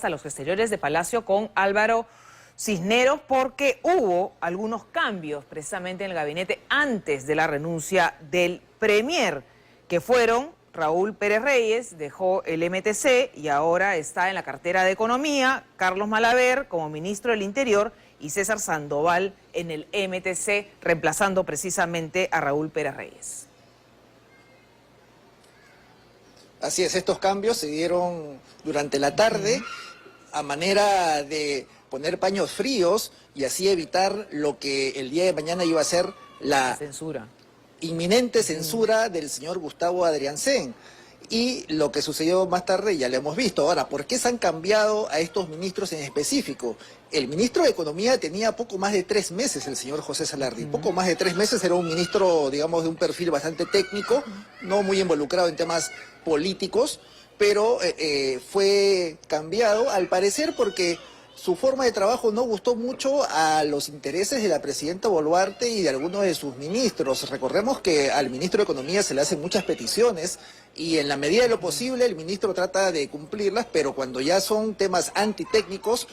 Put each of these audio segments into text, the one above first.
hasta los exteriores de Palacio con Álvaro Cisneros, porque hubo algunos cambios precisamente en el gabinete antes de la renuncia del Premier, que fueron: Raúl Pérez Reyes dejó el MTC y ahora está en la cartera de Economía, Carlos Malaver como ministro del Interior y César Sandoval en el MTC, reemplazando precisamente a Raúl Pérez Reyes. Así es, estos cambios se dieron durante la tarde a manera de poner paños fríos y así evitar lo que el día de mañana iba a ser la censura. Inminente censura del señor Gustavo Adriancén. Y lo que sucedió más tarde ya lo hemos visto. Ahora, ¿por qué se han cambiado a estos ministros en específico? El ministro de Economía tenía poco más de 3 meses, el señor José Salardi. Poco más de 3 meses, era un ministro, digamos, de un perfil bastante técnico, no muy involucrado en temas políticos, pero fue cambiado, al parecer, porque su forma de trabajo no gustó mucho a los intereses de la presidenta Boluarte y de algunos de sus ministros. Recordemos que al ministro de Economía se le hacen muchas peticiones y en la medida de lo posible el ministro trata de cumplirlas, pero cuando ya son temas antitécnicos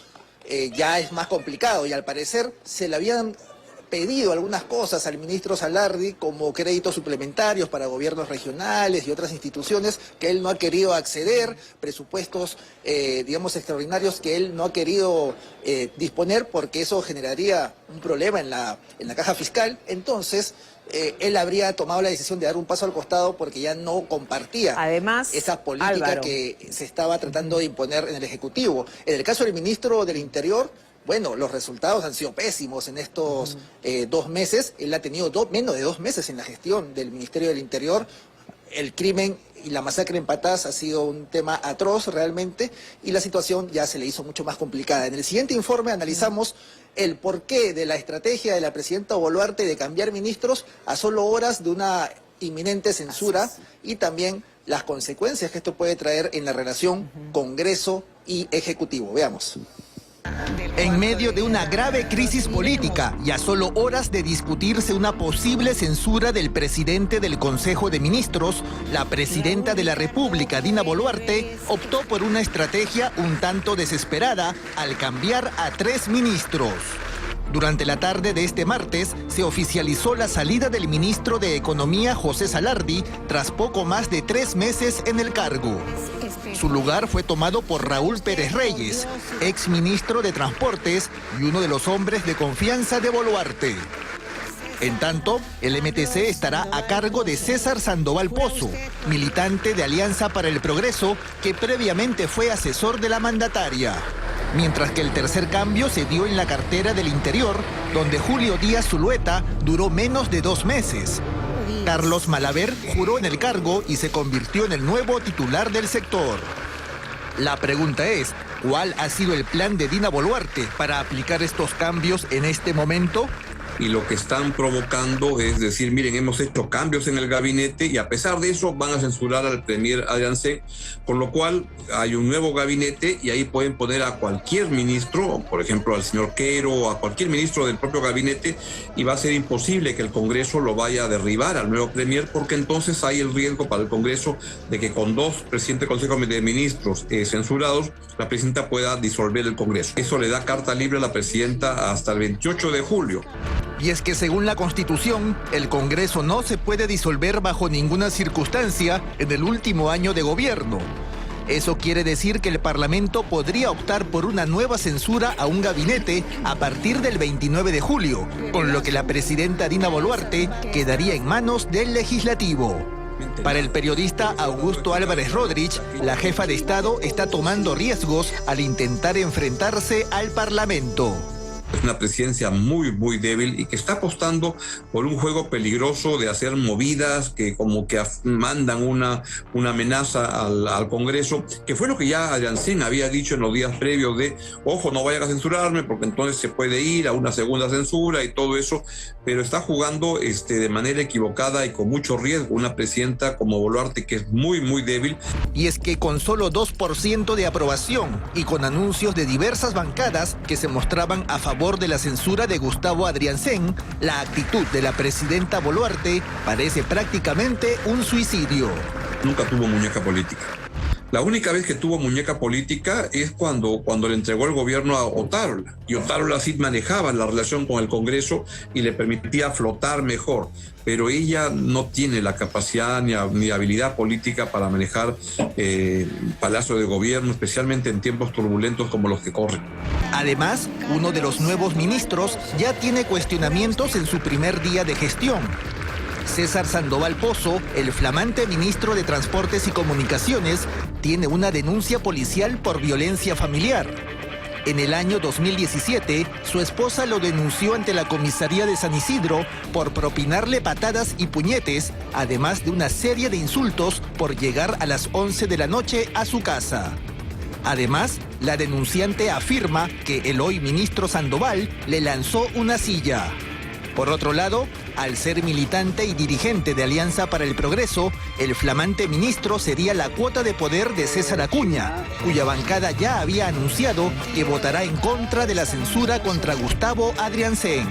ya es más complicado, y al parecer se le habían pedido algunas cosas al ministro Salardi, como créditos suplementarios para gobiernos regionales y otras instituciones que él no ha querido acceder, presupuestos, digamos, extraordinarios que él no ha querido disponer, porque eso generaría un problema en la caja fiscal. Entonces, él habría tomado la decisión de dar un paso al costado porque ya no compartía además esa política, Álvaro, que se estaba tratando de imponer en el Ejecutivo. En el caso del ministro del Interior, bueno, los resultados han sido pésimos en estos 2 meses. Él ha tenido menos de 2 meses en la gestión del Ministerio del Interior. El crimen y la masacre en Patás ha sido un tema atroz realmente, y la situación ya se le hizo mucho más complicada. En el siguiente informe analizamos el porqué de la estrategia de la presidenta Boluarte de cambiar ministros a solo horas de una inminente censura, y también las consecuencias que esto puede traer en la relación Congreso y Ejecutivo. Veamos. En medio de una grave crisis política y a solo horas de discutirse una posible censura del presidente del Consejo de Ministros, la presidenta de la República, Dina Boluarte, optó por una estrategia un tanto desesperada al cambiar a 3 ministros. Durante la tarde de este martes se oficializó la salida del ministro de Economía, José Salardi, tras poco más de 3 meses en el cargo. Su lugar fue tomado por Raúl Pérez Reyes, exministro de Transportes y uno de los hombres de confianza de Boluarte. En tanto, el MTC estará a cargo de César Sandoval Pozo, militante de Alianza para el Progreso, que previamente fue asesor de la mandataria. Mientras que el tercer cambio se dio en la cartera del Interior, donde Julio Díaz Zulueta duró menos de 2 meses. Carlos Malaver juró en el cargo y se convirtió en el nuevo titular del sector. La pregunta es, ¿cuál ha sido el plan de Dina Boluarte para aplicar estos cambios en este momento? Y lo que están provocando es decir, miren, hemos hecho cambios en el gabinete y a pesar de eso van a censurar al premier Adriancén, con lo cual hay un nuevo gabinete y ahí pueden poner a cualquier ministro, por ejemplo al señor Quero, o a cualquier ministro del propio gabinete, y va a ser imposible que el Congreso lo vaya a derribar al nuevo premier, porque entonces hay el riesgo para el Congreso de que con 2 presidentes del Consejo de Ministros censurados, la presidenta pueda disolver el Congreso. Eso le da carta libre a la presidenta hasta el 28 de julio. Y es que según la Constitución, el Congreso no se puede disolver bajo ninguna circunstancia en el último año de gobierno. Eso quiere decir que el Parlamento podría optar por una nueva censura a un gabinete a partir del 29 de julio, con lo que la presidenta Dina Boluarte quedaría en manos del Legislativo. Para el periodista Augusto Álvarez Rodríguez, la jefa de Estado está tomando riesgos al intentar enfrentarse al Parlamento. Es una presidencia muy, muy débil y que está apostando por un juego peligroso de hacer movidas que como que mandan una amenaza al Congreso, que fue lo que ya Adriancén había dicho en los días previos de, ojo, no vayan a censurarme porque entonces se puede ir a una segunda censura y todo eso, pero está jugando de manera equivocada y con mucho riesgo una presidenta como Boluarte, que es muy, muy débil. Y es que con solo 2% de aprobación y con anuncios de diversas bancadas que se mostraban a favor de la censura de Gustavo Adriancén, la actitud de la presidenta Boluarte parece prácticamente un suicidio. Nunca tuvo muñeca política. La única vez que tuvo muñeca política es cuando le entregó el gobierno a Otárola. Y Otárola sí manejaba la relación con el Congreso y le permitía flotar mejor. Pero ella no tiene la capacidad ni habilidad política para manejar Palacio de Gobierno, especialmente en tiempos turbulentos como los que corren. Además, uno de los nuevos ministros ya tiene cuestionamientos en su primer día de gestión. César Sandoval Pozo, el flamante ministro de Transportes y Comunicaciones, tiene una denuncia policial por violencia familiar. En el año 2017, su esposa lo denunció ante la comisaría de San Isidro por propinarle patadas y puñetes, además de una serie de insultos por llegar a las 11 de la noche a su casa. Además, la denunciante afirma que el hoy ministro Sandoval le lanzó una silla. Por otro lado, al ser militante y dirigente de Alianza para el Progreso, el flamante ministro sería la cuota de poder de César Acuña, cuya bancada ya había anunciado que votará en contra de la censura contra Gustavo Adriancén.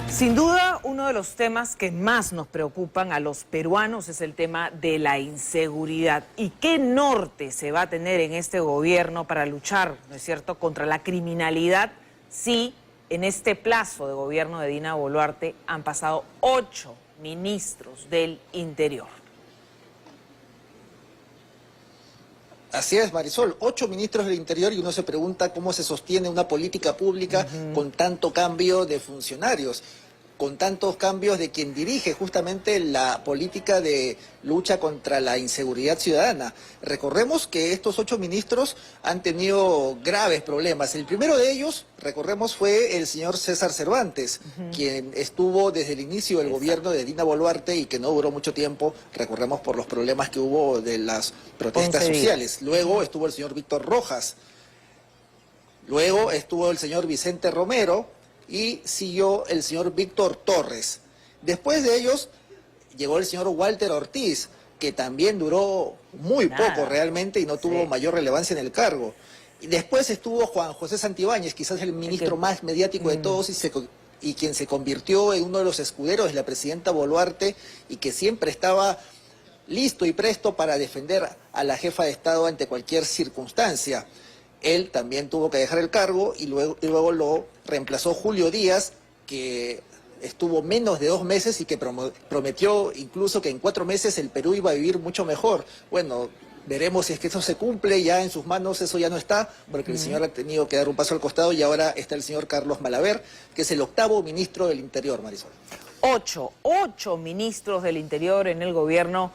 Sin duda, uno de los temas que más nos preocupan a los peruanos es el tema de la inseguridad. ¿Y qué norte se va a tener en este gobierno para luchar, ¿no es cierto?, contra la criminalidad si en este plazo de gobierno de Dina Boluarte han pasado 8 ministros del Interior? Así es, Marisol, 8 ministros del Interior, y uno se pregunta cómo se sostiene una política pública con tanto cambio de funcionarios, con tantos cambios de quien dirige justamente la política de lucha contra la inseguridad ciudadana. Recordemos que estos 8 ministros han tenido graves problemas. El primero de ellos, recordemos, fue el señor César Cervantes, quien estuvo desde el inicio del gobierno de Dina Boluarte y que no duró mucho tiempo, recordemos, por los problemas que hubo de las protestas sociales. Luego estuvo el señor Víctor Rojas, luego estuvo el señor Vicente Romero, y siguió el señor Víctor Torres. Después de ellos llegó el señor Walter Ortiz, que también duró muy poco realmente y no tuvo mayor relevancia en el cargo. Y después estuvo Juan José Santibáñez, quizás el ministro más mediático de todos y quien se convirtió en uno de los escuderos de la presidenta Boluarte y que siempre estaba listo y presto para defender a la jefa de Estado ante cualquier circunstancia. Él también tuvo que dejar el cargo y luego lo reemplazó Julio Díaz, que estuvo menos de 2 meses y que prometió incluso que en 4 meses el Perú iba a vivir mucho mejor. Bueno, veremos si es que eso se cumple. Ya en sus manos eso ya no está, porque el señor ha tenido que dar un paso al costado y ahora está el señor Carlos Malaver, que es el 8º ministro del Interior, Marisol. 8 ministros del Interior en el gobierno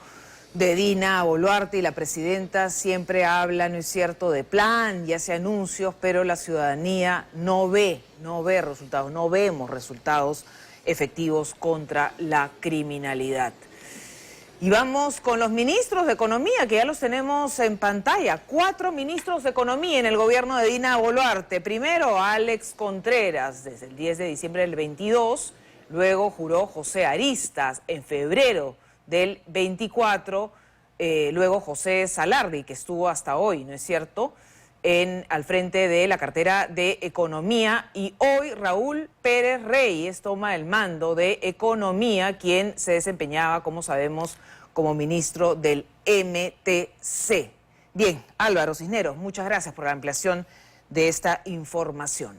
de Dina Boluarte, y la presidenta siempre habla, ¿no es cierto?, de plan y hace anuncios, pero la ciudadanía no ve resultados, no vemos resultados efectivos contra la criminalidad. Y vamos con los ministros de Economía, que ya los tenemos en pantalla. 4 ministros de Economía en el gobierno de Dina Boluarte. Primero, Alex Contreras, desde el 10 de diciembre del 22. Luego juró José Aristas en febrero del 24, luego José Salardi, que estuvo hasta hoy, ¿no es cierto?, al frente de la cartera de Economía, y hoy Raúl Pérez Reyes toma el mando de Economía, quien se desempeñaba, como sabemos, como ministro del MTC. Bien, Álvaro Cisneros, muchas gracias por la ampliación de esta información.